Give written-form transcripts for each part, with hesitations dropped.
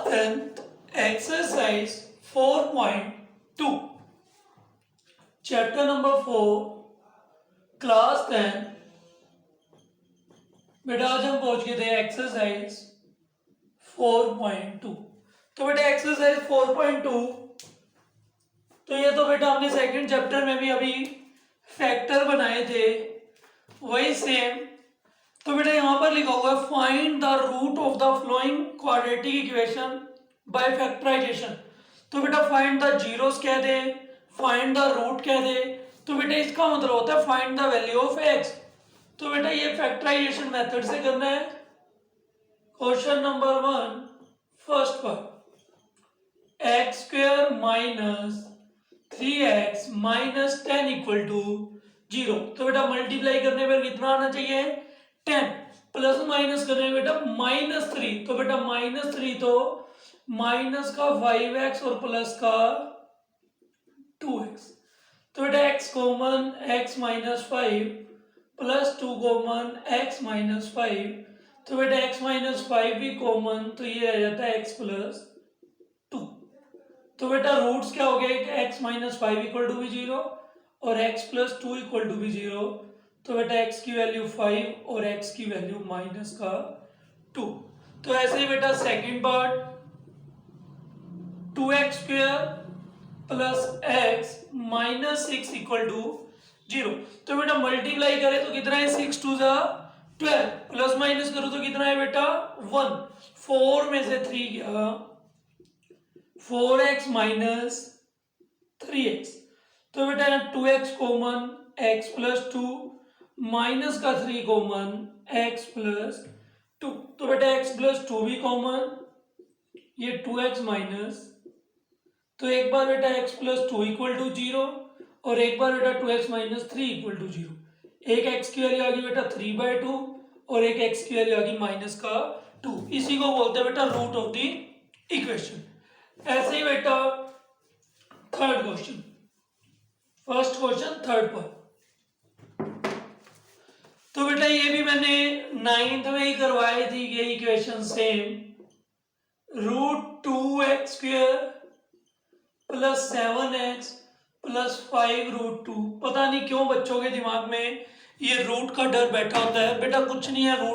10th exercise 4.2 chapter number 4 class 10 बेटा आज हम पहुंच गए थे एक्सरसाइज 4.2। तो बेटा एक्सरसाइज 4.2 तो ये तो बेटा हमने सेकंड चैप्टर में भी अभी फैक्टर बनाए थे वही सेम। तो बेटा यहाँ पर लिखा हुआ है find the root of the flowing quadratic equation by factorisation. तो बेटा फाइंड द जीरोस कह दे, फाइंड द रूट कह दे, तो बेटा इसका मतलब होता है find the value of X. तो बेटा ये फैक्टराइजेशन मेथड से करना है। क्वेश्चन नंबर 1 फर्स्ट पर X square minus 3x minus 10 equal to 0। तो बेटा मल्टीप्लाई करने पर कितना आना चाहिए 10, प्लस माइनस करने में बेटा -3। तो बेटा -3 तो माइनस का 5x और प्लस का 2x। तो बेटा x common x minus 5 plus 2 common x minus 5। तो बेटा x माइनस 5 भी कॉमन, तो ये आ जाता है x प्लस 2। तो बेटा रूट्स क्या हो गए कि x माइनस 5 इक्वल टू भी 0 और x प्लस 2 इक्वल टू भी 0। तो बेटा x की वैल्यू 5 और x की वैल्यू माइनस का 2। तो ऐसे ही बेटा second part 2x square plus x minus 6 equal to 0। तो बेटा मल्टीप्लाई करें तो कितना है 6 2 जा 12, प्लस माइनस करो तो कितना है बेटा 1। 4 में से 3 गया 4x माइनस 3x। तो बेटा 2x common x plus 2 minus का 3 कॉमन x प्लस 2। तो बेटा x प्लस 2 भी कॉमन, ये 2x माइनस, तो एक बार बेटा x प्लस 2 इक्वल टू 0 और एक बार बेटा 2x माइनस 3 इक्वल टू 0। एक x की वैल्यू आ गई बेटा 3/2 और एक x की वैल्यू आ गई माइनस का 2। इसी को बोलते हैं बेटा रूट ऑफ द इक्वेशन। ऐसे ही बेटा third question, first question third पर। तो बेटा ये भी मैंने 9th में ही करवाई थी ये equation same. √2x square plus 7x plus 5√2। पता नहीं क्यों बच्चों के दिमाग में ये रूट का डर बैठा होता है। बेटा कुछ नहीं है, √2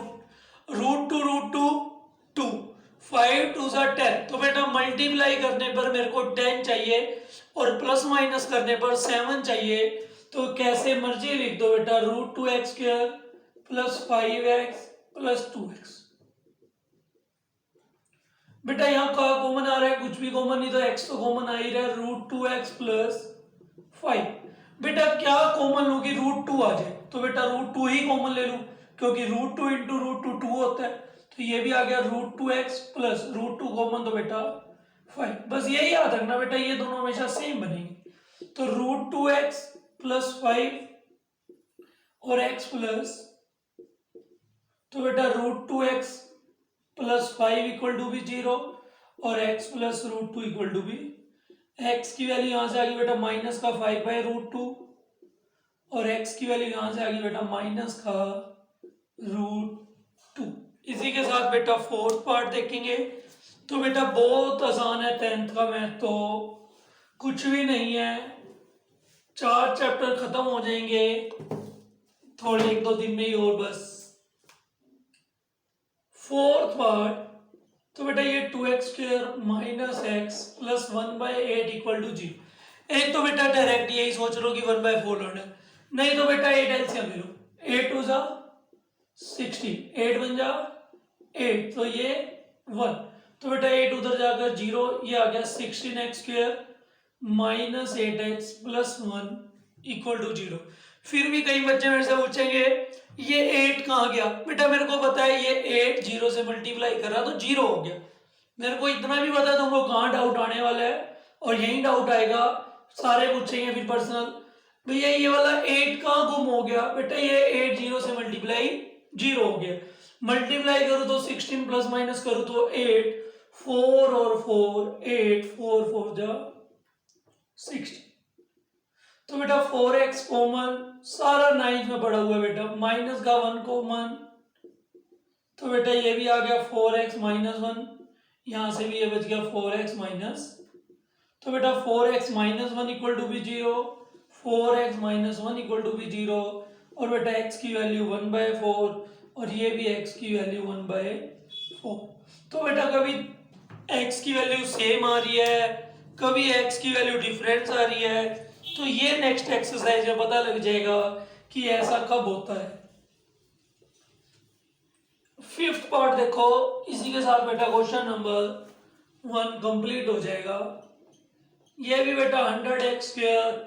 2 5 2 10। तो बेटा मल्टीप्लाई करने पर मेरे को 10 चाहिए और प्लस माइनस करने पर 7 चाहिए। तो कैसे मर्जी लिख दो बेटा √2x square plus 5x plus 2x। बेटा यहाँ का कॉमन आ रहा है, कुछ भी कॉमन नहीं, तो x तो कॉमन आ ही रहा है √2x प्लस 5। बेटा क्या कॉमन लूं कि √2 आ जाए, तो बेटा √2 ही कॉमन ले लूं क्योंकि √2 इंटू √2 2 होता है। तो ये भी आ गया √2x प्लस √2 कॉमन, तो बेटा 5। बस यही याद रखना बेटा, ये दोनों हमेशा सेम बनेंगे। तो √2x प्लस 5 और x प्लस, तो बेटा √2x प्लस 5 इक्वल टू भी 0 और x प्लस √2 इक्वल टू भी, x की वैल्यू यहां से आ गई बेटा माइनस का 5/√2 और x की वैल्यू यहां से आ गई बेटा माइनस का √2। इसी के साथ बेटा फोर्थ पार्ट देखेंगे। तो बेटा बहुत आसान है 10th का मैथ, तो कुछ भी नहीं है, 4 चैप्टर खत्म हो जाएंगे थोड़े 1-2 दिन में ही और बस। फोर्थ पार्ट, तो बेटा ये 2x square minus x plus 1/8 equal to 0। एक तो बेटा डायरेक्ट यही सोच लो कि 1/4 लेना है, नहीं तो बेटा 8 एलसीएम ले लो। 8 2 जा 16, 8 बन जा 8, तो ये 1। तो बेटा 8 उधर जाकर 0, ये आ गया 16x square minus 8x plus 1 equal to 0। फिर भी कई बच्चे मेरे से पूछेंगे ये 8 कहाँ गया। बेटा मेरे को पता है ये 8 0 से मल्टीप्लाई कर रहा तो 0 हो गया। मेरे को इतना भी पता है तुमको कहाँ डाउट आने वाला है और यही डाउट आएगा, सारे पूछेंगे फिर पर्सनल, भैया ये वाला 8 कहाँ गुम हो गया। बेटा ये 8 0 से मल्टीप्लाई 0 हो गया। मल्टीप्लाई करो तो 16 प्लस माइनस करो तो 8, 4 और 4 8, 4 4 जा 60। तो बेटा 4x कॉमन, सारा 9th में पड़ा हुआ है बेटा, माइनस का 1 कॉमन, तो बेटा ये भी आ गया 4x माइनस 1 यहाँ से भी ये बच गया 4x माइनस, तो बेटा 4x minus one equal to भी zero, 4x minus one equal to भी जीरो, और बेटा x की वैल्यू 1/4 और ये भी x की वैल्यू 1/4। तो बेटा कभी x की वैल्यू सेम आ रही है, कभी x की वैल्यू डिफरेंस आ रही है, तो ये नेक्स्ट एक्सरसाइज में पता लग जाएगा कि ऐसा कब होता है। फिफ्थ पार्ट देखो, इसी के साथ बेटा क्वेश्चन नंबर 1 कंप्लीट हो जाएगा। ये भी बेटा 100x²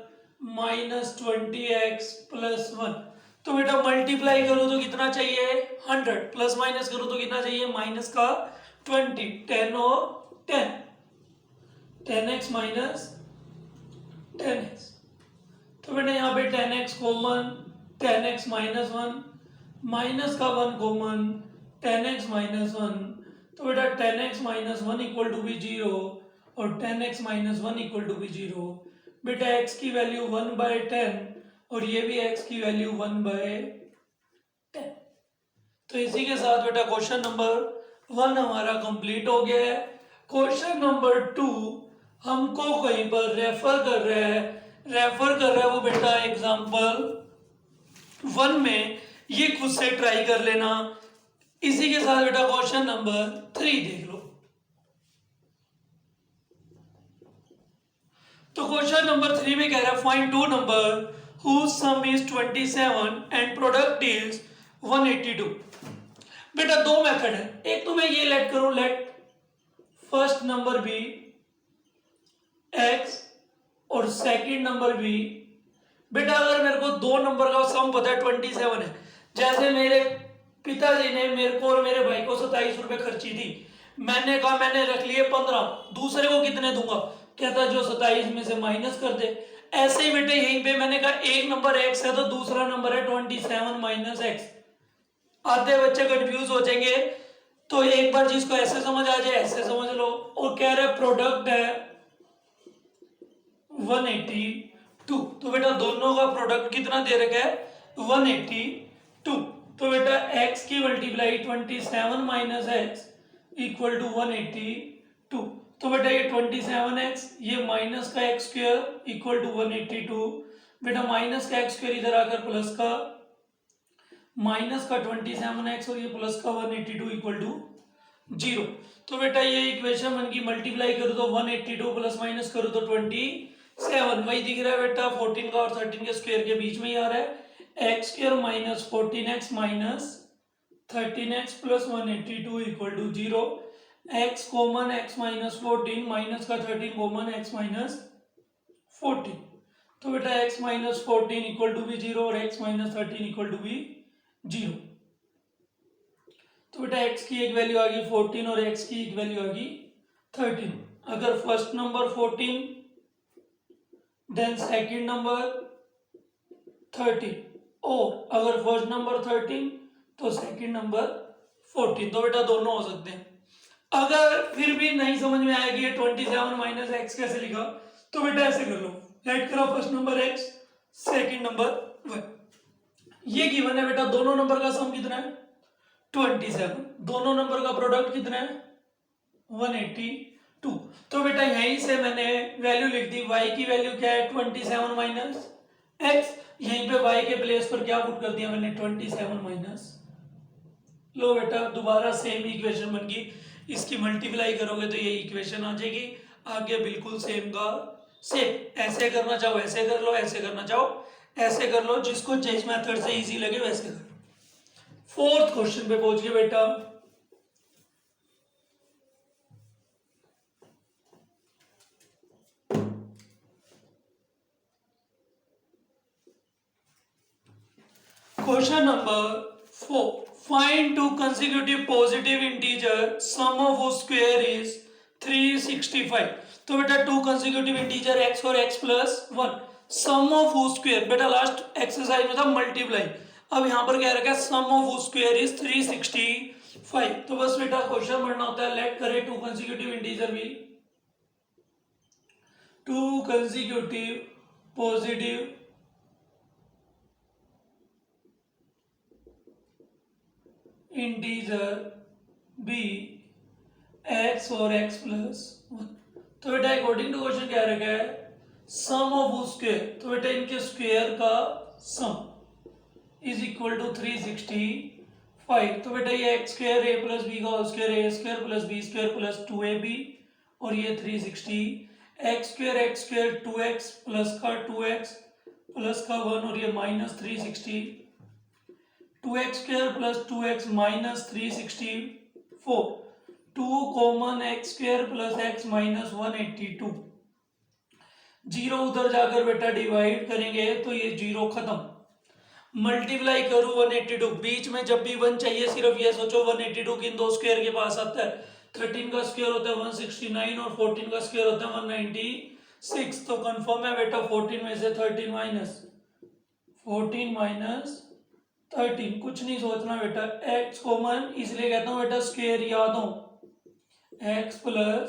माइनस 20x प्लस 1, तो बेटा मल्टीप्लाई करो तो कितना चाहिए 100, प्लस माइनस करो तो कितना चाहिए माइनस का 20, 10 और 10, 10x माइनस 10x, तो बेटा यहाँ पे 10x common, 10x minus 1 minus का 1 कॉमन, 10x माइनस 1, तो बेटा 10x माइनस 1 इक्वल टू भी जीरो और 10x माइनस 1 इक्वल टू भी जीरो। बेटा x की वैल्यू 1/10 और ये भी x की वैल्यू 1/10। तो इसी के साथ बेटा क्वेश्चन नंबर 1 हमारा कंप्लीट हो गया है। क्वेश्चन नंबर 2 हमको कहीं पर रेफर कर रहा है वो बेटा एग्जाम्पल 1 में, ये खुद से ट्राई कर लेना। इसी के साथ बेटा क्वेश्चन नंबर 3 देख लो। तो क्वेश्चन नंबर 3 में कह रहा है find two number whose sum is 27 and product is 182। बेटा दो मेथड है, एक तो मैं ये लेट करूं, let first number be x और सेकंड नंबर बी। बेटा अगर मेरे को दो नंबर का सम पता है 27 है, जैसे मेरे पिताजी ने मेरे को और मेरे भाई को 27 रुपए खर्ची थी, मैंने कहा मैंने रख लिए 15, दूसरे को कितने दूंगा, कहता जो 27 में से माइनस कर दे। ऐसे ही बेटे यहीं पे मैंने कहा एक नंबर x है तो दूसरा नंबर है 27 माइनस x। आधे बच्चे कंफ्यूज हो जाएंगे, तो एक बार जिसको ऐसे समझ आ जाए ऐसे समझ लो। और कह रहे प्रोडक्ट है 182, तो बेटा दोनों का प्रोडक्ट कितना दे रखा है 182, तो बेटा x की multiply 27 minus X equal to 182, तो बेटा ये 27x ये माइनस का x स्क्वायर इक्वल टू 182, बेटा माइनस का x स्क्वायर इधर आकर प्लस का माइनस का 27x और ये प्लस का 182 इक्वल टू 0। तो बेटा ये इक्वेशन बन की मल्टीप्लाई करो तो 182 प्लस माइनस करो तो 27, वही दिख रहा है बेटा 14 का और 13 के स्क्वायर के बीच में ही आ रहा है, x square minus 14x minus 13x plus 182 equal to 0, x common x minus 14 minus का 13 कॉमन x माइनस 14, तो बेटा x माइनस 14 इक्वल टू भी 0 और x माइनस 13 इक्वल टू भी 0, तो बेटा x की एक वैल्यू आ गई 14 और x की एक वैल्यू आ गई 13। अगर first number 14 then second number 13, और अगर फर्स्ट नंबर 13 तो सेकंड नंबर 14, तो बेटा दोनों हो सकते हैं। अगर फिर भी नहीं समझ में आएगी ये 27 माइनस एक्स कैसे लिखा, तो बेटा ऐसे कर लो, लेट करो first number x second number y, ये गिवन है बेटा दोनों नंबर का सम कितना है 27, दोनों नंबर का प्रोडक्ट कितना है 182, तो बेटा यहीं से मैंने वैल्यू लिख दी, y की वैल्यू क्या है 27 माइनस एक्स, यहीं पे y के प्लेस पर क्या पुट कर दिया मैंने 27 माइनस, लो बेटा दोबारा सेम इक्वेशन बन गई, इसकी मल्टीप्लाई करोगे तो ये इक्वेशन आ जाएगी, आगे बिल्कुल सेम का सेम, ऐसे करना चाहो ऐसे कर लो, ऐसे करना चाहो ऐसे कर लो, जिसको जिस मेथड से इजी लगे वैसे कर लो। फोर्थ क्वेश्चन पे पहुंच गए बेटा, question number 4, find two consecutive positive integer sum of whose square is 365, तो बेटा टू कंसेक्यूटिव इंटीजर x और x plus 1, sum of whose square, बेटा लास्ट एक्सरसाइज में था मल्टीप्लाई, अब यहां पर क्या रखा है sum of whose square is 365, तो बस बेटा क्वेश्चन पढ़ना होता है, लेट करे टू कंसेक्यूटिव इंटीजर भी, to consecutive positive integer b x और एक्स प्लस वन। तो बेटा अकॉर्डिंग टू क्वेश्चन क्या रखा है, सम ऑफ स्क्वायर, तो बेटा इनके स्क्वायर का सम इज इक्वल टू 365। तो बेटा ये x square a plus b का whole square a square plus b square plus 2ab और ये 360, एक्स स्क्वायर 2x प्लस का 2x प्लस का 1 और ये minus 360, 2x square plus 2x minus 364, 2 common x square plus x minus 182, zero उधर जाकर बेटा डिवाइड करेंगे तो ये जीरो खत्म, मल्टीप्लाई करूं 182, बीच में जब भी 1 चाहिए सिर्फ ये सोचो 182 किन दो स्क्वायर के पास आता है, 13 का स्क्वायर होता है 169 और 14 का स्क्वायर होता है 196। तो कंफर्म है बेटा 14 में से 13 माइनस 13, कुछ नहीं सोचना बेटा, x कॉमन इसलिए कहता हूं बेटा स्क्वायर याद हो, x प्लस,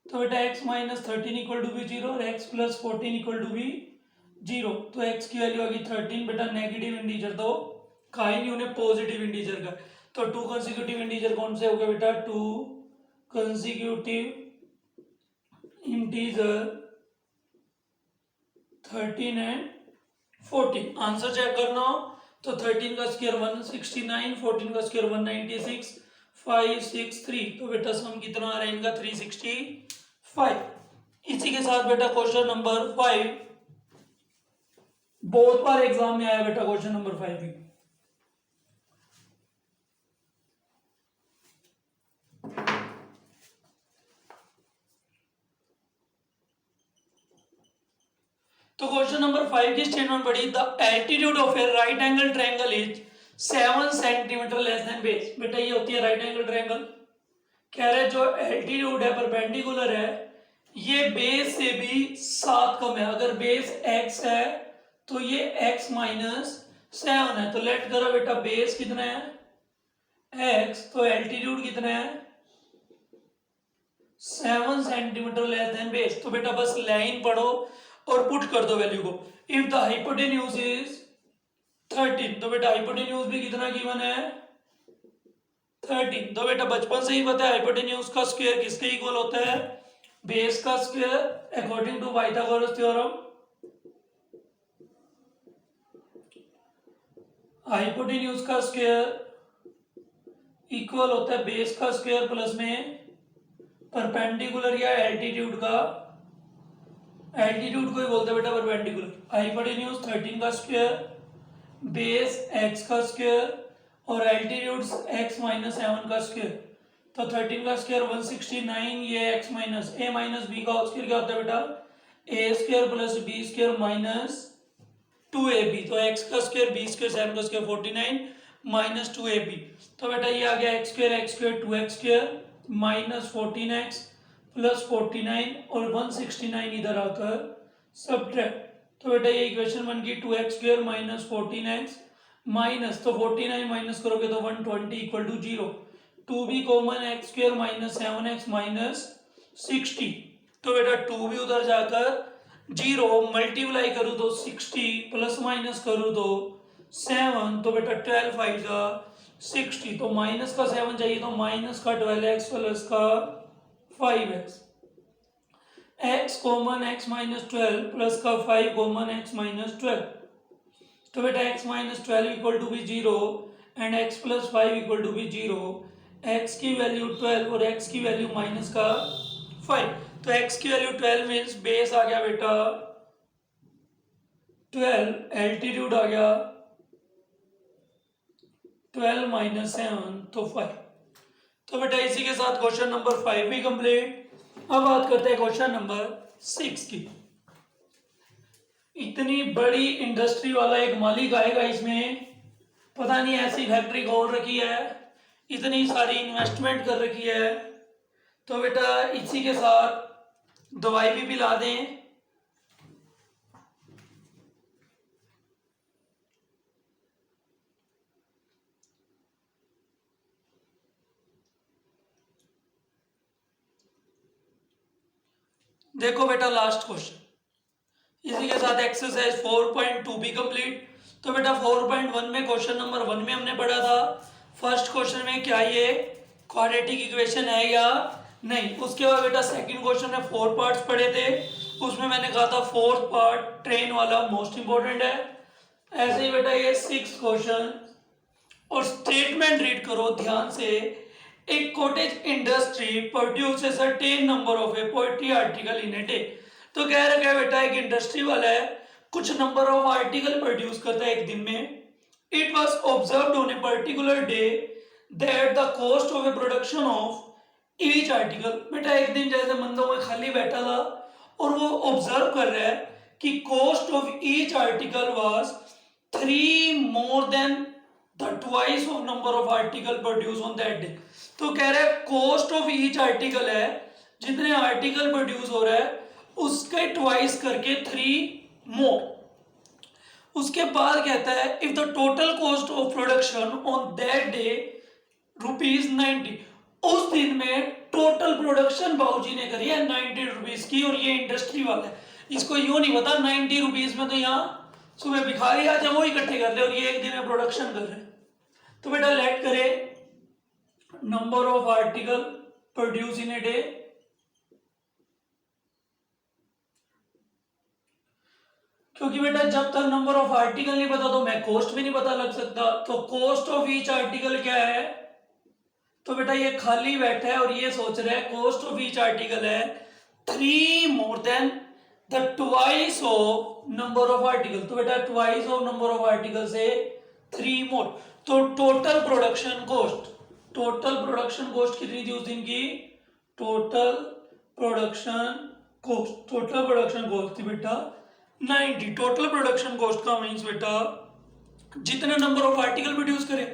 तो बेटा x minus 13 equal to be zero और x plus 14 equal to be zero. तो x की वैल्यू आ गई 13, बेटा नेगेटिव इंटीजर तो खा ही नहीं उन्हें पॉजिटिव इंटीजर का, तो 2 कंसेक्यूटिव इंटीजर कौन से हो गए बेटा, 2 consecutive integer 13 and 14। Answer check करना हो तो 13 का स्क्वायर 169, 14 का स्क्वायर 196, 5 6 3, तो बेटा सम कितना आ रहा है इनका 365। इसी के साथ बेटा क्वेश्चन नंबर 5 बहुत बार एग्जाम में आया बेटा, क्वेश्चन नंबर 5 भी। तो क्वेश्चन नंबर 5 की स्टेटमेंट पढ़ी, the altitude of A right angle triangle is 7 centimetre less than base. बेटा ये होती है राइट एंगल ट्रायंगल, कह रहे जो एल्टीट्यूड है परपेंडिकुलर है ये बेस से भी 7 कम है, अगर बेस x है तो ये x माइनस 7 है, तो लेट करो बेटा बेस कितना है x, तो एल्टीट्यूड कितना है 7 सेंटीमीटर लेस देन बेस। तो बेटा बस लाइन पढ़ो और पुट कर दो वैल्यू को, इफ द हाइपोटेन्यूज इज 13, तो बेटा हाइपोटेन्यूज भी कितना गिवन है 13। तो बेटा बचपन से ही पता है हाइपोटेन्यूज का स्क्वायर किसके इक्वल होता है, बेस का square according to Pythagoras theorem. Hypotenuse का स्क्वायर इक्वल होता है बेस का स्क्वायर प्लस में परपेंडिकुलर या एल्टीट्यूड का, एल्टीट्यूड को ही बोलते हैं बेटा परपेंडिकुलर। हाइपोटेन्यूज 13 का स्क्वायर, बेस x का स्क्वायर और एल्टीट्यूड x माइनस 7 का स्क्वायर। तो 13 का स्क्वायर 169, ये x minus a minus B का स्क्वायर क्या होता है बेटा, a square plus b square minus 2ab, तो x का स्क्वायर b स्क्वायर 7 का स्क्वायर 49 माइनस 2ab। तो बेटा ये आ गया x square 2x square minus 14x plus 49 और 169 इधर आकर सब्ट्रैक्ट, तो बेटा ये इक्वेशन बन गई 2x square minus 14x minus, तो 49 माइनस करोगे तो 120 equal to 0, 2b common x square minus 7x minus 60, तो बेटा 2b उधर जाकर 0, मल्टीप्लाई करूँ तो 60 प्लस माइनस करूँ तो 7, तो बेटा 12 5 का 60, तो माइनस का 7 चाहिए तो माइनस का 12x प्लस का 5x, x common x minus 12 plus का 5 कॉमन x माइनस 12, तो बेटा x minus 12 equal to be 0 and x plus 5 equal to be 0, x की वैल्यू 12 और x की वैल्यू माइनस का 5, तो x की वैल्यू 12 मीन्स बेस आ गया बेटा 12, एल्टीट्यूड आ गया 12 माइनस 7 तो 5। तो बेटा इसी के साथ क्वेश्चन नंबर 5 भी कंप्लीट। अब बात करते हैं क्वेश्चन नंबर 6 की। इतनी बड़ी इंडस्ट्री वाला एक मालिक आएगा, इसमें पता नहीं ऐसी फैक्ट्री खोल रखी है, इतनी सारी इन्वेस्टमेंट कर रखी है, तो बेटा इसी के साथ दवाई भी पिला दें। देखो बेटा लास्ट क्वेश्चन, इसी के साथ एक्सरसाइज 4.2 भी कंप्लीट। तो बेटा 4.1 में क्वेश्चन नंबर 1 में हमने पढ़ा था फर्स्ट क्वेश्चन में क्या ये क्वाड्रेटिक इक्वेशन है या नहीं। उसके बाद बेटा सेकंड क्वेश्चन में 4 पार्ट्स पढ़े थे, उसमें मैंने कहा था 4th पार्ट ट्रेन वाला मोस्ट इंपॉर्टेंट है। ऐसे ही बेटा ये 6th क्वेश्चन, और स्टेटमेंट रीड करो ध्यान से। एक cottage industry produces a ten number of A poetry article in a day. तो कह रखा है बेटा एक इंडस्ट्री वाला है, कुछ नंबर ऑफ आर्टिकल प्रोड्यूस करता है एक दिन में। It was observed on a particular day that the cost of A production of each article. बेटा एक दिन जैसे मंदों में खाली बैठा था और वो ऑब्जर्व कर रहा है कि cost of each article was 3 more than the twice of number of article produce on that day. तो कह रहा है कॉस्ट ऑफ ईच आर्टिकल है, जितने आर्टिकल प्रोड्यूस हो रहा है उसके ट्वाइस करके 3 मोर। उसके बाद कहता है if the total cost of production on that day ₹90, उस दिन में टोटल प्रोडक्शन बाबूजी ने करी है 90 रुपीज की, और ये इंडस्ट्री वाला है, इसको यूं नहीं पता 90 रुपीज में तो यहाँ सुबह भिखारी आ जाए वो इकट्ठे कर ले, और ये एक दिन में प्रोडक्शन कर रहे हैं। तो बेटा लेट करे number of article produce in a day, क्योंकि बेटा जब तक नंबर ऑफ आर्टिकल नहीं पता तो मैं कॉस्ट भी नहीं पता लग सकता। तो कॉस्ट ऑफ ईच आर्टिकल क्या है, तो बेटा ये खाली बैठा है और ये सोच रहा है कॉस्ट ऑफ ईच आर्टिकल है 3 more than the twice of number of article. तो बेटा twice of number of article से 3 मोर, तो टोटल प्रोडक्शन कॉस्ट कितनी थी उस दिन की, टोटल प्रोडक्शन कॉस्ट थी बेटा 90। टोटल प्रोडक्शन कॉस्ट का मीन्स बेटा जितने नंबर ऑफ आर्टिकल प्रोड्यूस करे,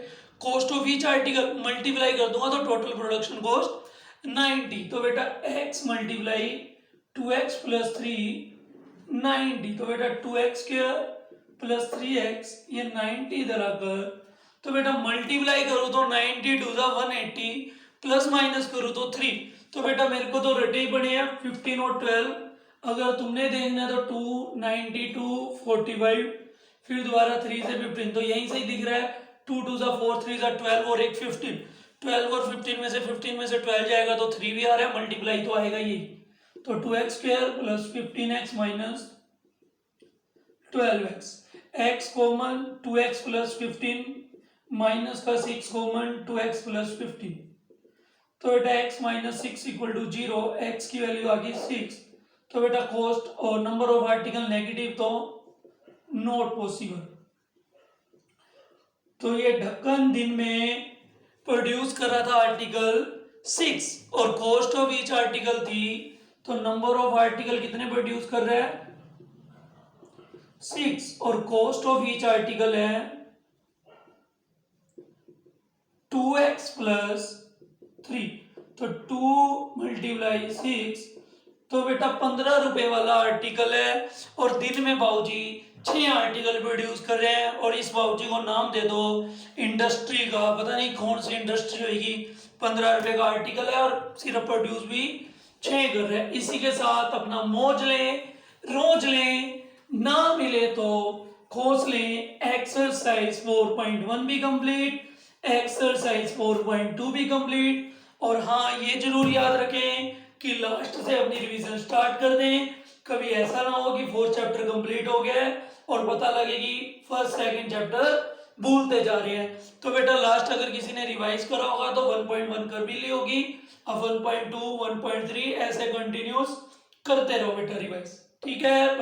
cost of each article multiply कर दूंगा तो टोटल प्रोडक्शन कॉस्ट 90। तो बेटा x मल्टीप्लाई 2x प्लस 3 90, तो बेटा 2x स्क्वायर प्लस 3x ये 90 इधर आकर, तो बेटा मल्टीप्लाई करूँ तो 90 2 जा 180 प्लस माइनस करूँ तो 3। तो बेटा मेरे को तो रटे ही पड़े हैं 15 और 12, अगर तुमने देखना है तो 2 92 45 फिर दोबारा 3 से 15, तो यहीं से ही दिख रहा है 2 2 जा 4 3 जा 12 और एक 15, 12 और 15 में से 12 जाएगा तो 3 भी आ रहा है, मल्टीप्लाई तो आएगा ये, तो 2x square plus 15x minus 12x, x common 2x plus 15 minus का 6 कॉमन 2x प्लस 15, तो बेटा x minus 6 equal to 0, x की वैल्यू आ गई 6। तो बेटा कॉस्ट और नंबर ऑफ आर्टिकल नेगेटिव तो नॉट पॉसिबल। तो ये ढक्कन दिन में प्रोड्यूस कर रहा था आर्टिकल 6 और कॉस्ट ऑफ ईच आर्टिकल थी, तो नंबर ऑफ आर्टिकल कितने प्रोड्यूस कर रहा है 6 और कॉस्ट ऑफ ईच आर्टिकल है 2x प्लस 3, तो 2 मल्टीप्लाई 6, तो बेटा 15 रुपए वाला आर्टिकल है, और दिन में बाबूजी 6 आर्टिकल प्रोड्यूस कर रहे हैं, और इस बाबूजी को नाम दे दो इंडस्ट्री का, पता नहीं कौन सी इंडस्ट्री होगी, 15 रुपए का आर्टिकल है और सिर्फ प्रोड्यूस भी 6 कर रहे हैं। इसी के साथ अपना मौज लें, रोज लें, ना मिले तो खोज लें। एक्सरसाइज 4.1 भी कंप्लीट, एक्सरसाइज 4.2 भी कंप्लीट, और हाँ ये जरूर याद रखें कि लास्ट से अपनी रिवीजन स्टार्ट कर दें, कभी ऐसा ना हो कि 4 चैप्टर कंप्लीट हो गया और पता लगे कि फर्स्ट सेकंड चैप्टर भूलते जा रहे हैं। तो बेटा लास्ट अगर किसी ने रिवाइज करा होगा तो 1.1 कर भी ली होगी, अब 1.2 1.3 ऐसे कंटिन्यूस करते रहो बेटा रिवाइज, ठीक है।